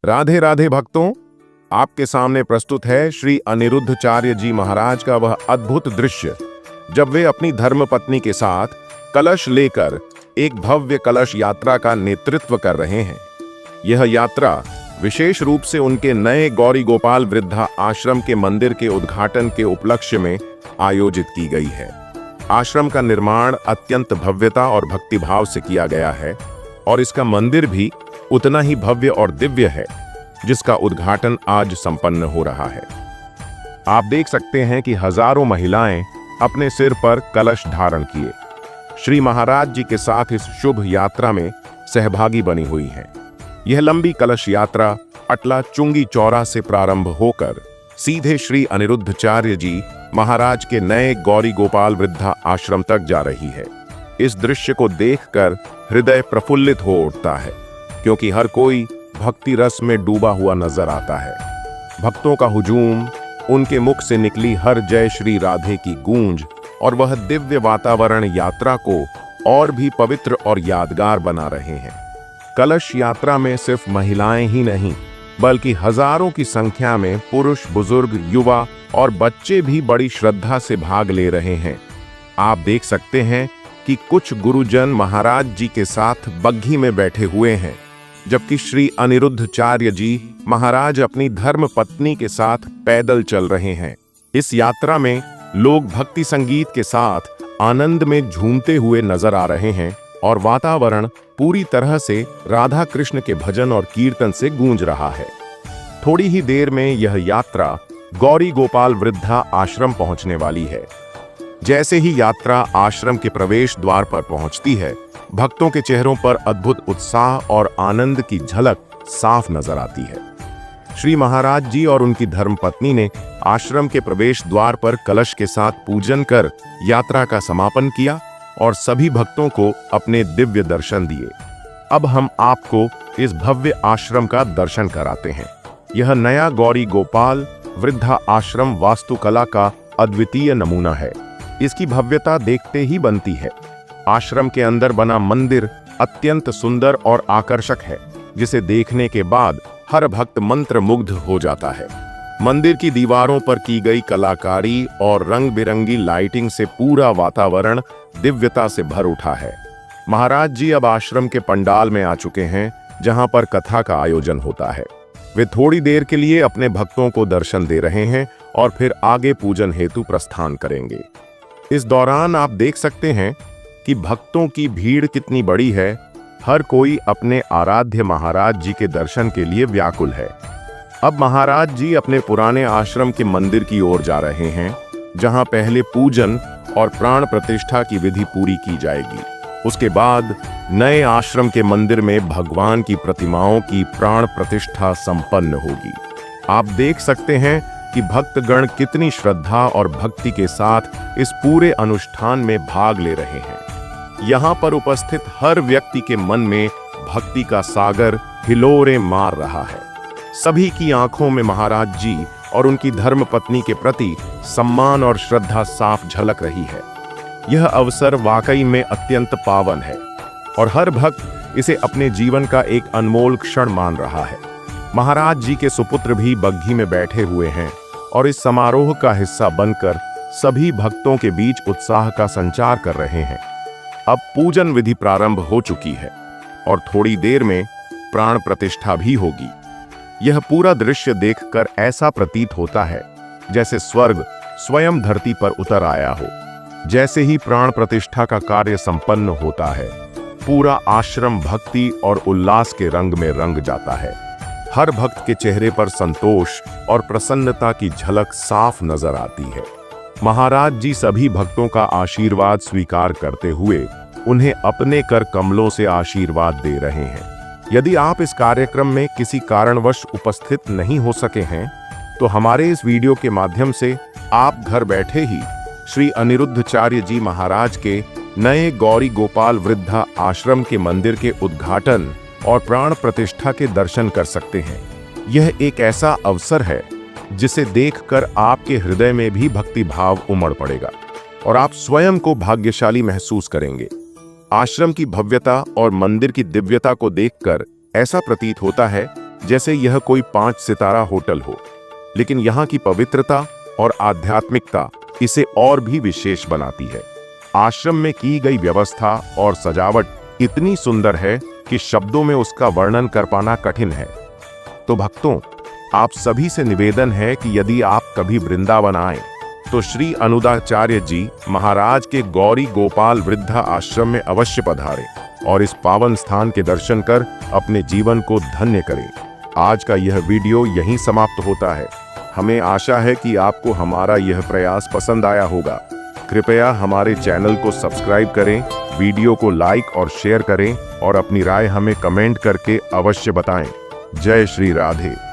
राधे राधे भक्तों, आपके सामने प्रस्तुत है श्री अनिरुद्धचार्य जी महाराज का वह अद्भुत दृश्य जब वे अपनी धर्मपत्नी के साथ कलश लेकर एक भव्य कलश यात्रा का नेतृत्व कर रहे हैं। यह यात्रा विशेष रूप से उनके नए गौरी गोपाल वृद्धा आश्रम के मंदिर के उद्घाटन के उपलक्ष्य में आयोजित की गई है। आश्रम का निर्माण अत्यंत भव्यता और भक्तिभाव से किया गया है और इसका मंदिर भी उतना ही भव्य और दिव्य है, जिसका उद्घाटन आज संपन्न हो रहा है। आप देख सकते हैं कि हजारों महिलाएं अपने सिर पर कलश धारण किए श्री महाराज जी के साथ इस शुभ यात्रा में सहभागी बनी हुई हैं। यह लंबी कलश यात्रा अटला चुंगी चौरा से प्रारंभ होकर सीधे श्री अनिरुद्धचार्य जी महाराज के नए गौरी गोपाल वृद्धा आश्रम तक जा रही है। इस दृश्य को देखकर हृदय प्रफुल्लित हो उठता है, क्योंकि हर कोई भक्ति रस में डूबा हुआ नजर आता है। भक्तों का हुजूम, उनके मुख से निकली हर जय श्री राधे की गूंज और वह दिव्य वातावरण यात्रा को और भी पवित्र और यादगार बना रहे हैं। कलश यात्रा में सिर्फ महिलाएं ही नहीं, बल्कि हजारों की संख्या में पुरुष, बुजुर्ग, युवा और बच्चे भी बड़ी श्रद्धा से भाग ले रहे हैं। आप देख सकते हैं कि कुछ गुरुजन महाराज जी के साथ बग्घी में बैठे हुए हैं, जबकि श्री अनिरुद्धचार्य जी महाराज अपनी धर्म पत्नी के साथ पैदल चल रहे हैं। इस यात्रा में लोग भक्ति संगीत के साथ आनंद में झूमते हुए नजर आ रहे हैं और वातावरण पूरी तरह से राधा कृष्ण के भजन और कीर्तन से गूंज रहा है। थोड़ी ही देर में यह यात्रा गौरी गोपाल वृद्धा आश्रम पहुंचने वाली है। जैसे ही यात्रा आश्रम के प्रवेश द्वार पर पहुंचती है, भक्तों के चेहरों पर अद्भुत उत्साह और आनंद की झलक साफ नजर आती है। श्री महाराज जी और उनकी धर्मपत्नी ने आश्रम के प्रवेश द्वार पर कलश के साथ पूजन कर यात्रा का समापन किया और सभी भक्तों को अपने दिव्य दर्शन दिए। अब हम आपको इस भव्य आश्रम का दर्शन कराते हैं। यह नया गौरी गोपाल वृद्धा आश्रम वास्तुकला का अद्वितीय नमूना है। इसकी भव्यता देखते ही बनती है। आश्रम के अंदर बना मंदिर अत्यंत सुंदर और आकर्षक है, जिसे देखने के बाद हर भक्त मंत्र मुग्ध हो जाता है। मंदिर की दीवारों पर की गई कलाकारी और रंग बिरंगी लाइटिंग से पूरा वातावरण दिव्यता से भर उठा है। महाराज जी अब आश्रम के पंडाल में आ चुके हैं, जहां पर कथा का आयोजन होता है। वे थोड़ी देर के लिए अपने भक्तों को दर्शन दे रहे हैं और फिर आगे पूजन हेतु प्रस्थान करेंगे। इस दौरान आप देख सकते हैं कि भक्तों की भीड़ कितनी बड़ी है। हर कोई अपने आराध्य महाराज जी के दर्शन के लिए व्याकुल है। अब महाराज जी अपने पुराने आश्रम के मंदिर की ओर जा रहे हैं, जहां पहले पूजन और प्राण प्रतिष्ठा की विधि पूरी की जाएगी। उसके बाद नए आश्रम के मंदिर में भगवान की प्रतिमाओं की प्राण प्रतिष्ठा संपन्न होगी। आप देख सकते हैं कि भक्तगण कितनी श्रद्धा और भक्ति के साथ इस पूरे अनुष्ठान में भाग ले रहे हैं। यहाँ पर उपस्थित हर व्यक्ति के मन में भक्ति का सागर हिलोरे मार रहा है। सभी की आंखों में महाराज जी और उनकी धर्मपत्नी के प्रति सम्मान और श्रद्धा साफ झलक रही है। यह अवसर वाकई में अत्यंत पावन है और हर भक्त इसे अपने जीवन का एक अनमोल क्षण मान रहा है। महाराज जी के सुपुत्र भी बग्घी में बैठे हुए हैं और इस समारोह का हिस्सा बनकर सभी भक्तों के बीच उत्साह का संचार कर रहे हैं। अब पूजन विधि प्रारंभ हो चुकी है और थोड़ी देर में प्राण प्रतिष्ठा भी होगी। यह पूरा दृश्य देखकर ऐसा प्रतीत होता है जैसे स्वर्ग स्वयं धरती पर उतर आया हो। जैसे ही प्राण प्रतिष्ठा का कार्य संपन्न होता है, पूरा आश्रम भक्ति और उल्लास के रंग में रंग जाता है। हर भक्त के चेहरे पर संतोष और प्रसन्नता की झलक साफ नजर आती है। महाराज जी सभी भक्तों का आशीर्वाद स्वीकार करते हुए उन्हें अपने कर कमलों से आशीर्वाद दे रहे हैं। यदि आप इस कार्यक्रम में किसी कारणवश उपस्थित नहीं हो सके हैं, तो हमारे इस वीडियो के माध्यम से आप घर बैठे ही श्री अनिरुद्धचार्य जी महाराज के नए गौरी गोपाल वृद्धा आश्रम के मंदिर के उद्घाटन और प्राण प्रतिष्ठा के दर्शन कर सकते हैं। यह एक ऐसा अवसर है जिसे देखकर आपके हृदय में भी भक्ति भाव उमड़ पड़ेगा और आप स्वयं को भाग्यशाली महसूस करेंगे। आश्रम की भव्यता और मंदिर की दिव्यता को देखकर ऐसा प्रतीत होता है जैसे यह कोई 5 सितारा होटल हो। लेकिन यहाँ की पवित्रता और आध्यात्मिकता इसे और भी विशेष बनाती है। आश्रम में की गई व्यवस्था और सजावट इतनी सुंदर है कि शब्दों में उसका वर्णन कर पाना कठिन है। तो भक्तों, आप सभी से निवेदन है कि यदि आप कभी वृंदावन आए तो श्री अनुदाचार्य जी महाराज के गौरी गोपाल वृद्धा आश्रम में अवश्य पधारें और इस पावन स्थान के दर्शन कर अपने जीवन को धन्य करें। आज का यह वीडियो यहीं समाप्त होता है। हमें आशा है कि आपको हमारा यह प्रयास पसंद आया होगा। कृपया हमारे चैनल को सब्सक्राइब करें, वीडियो को लाइक और शेयर करें और अपनी राय हमें कमेंट करके अवश्य बताएं। जय श्री राधे।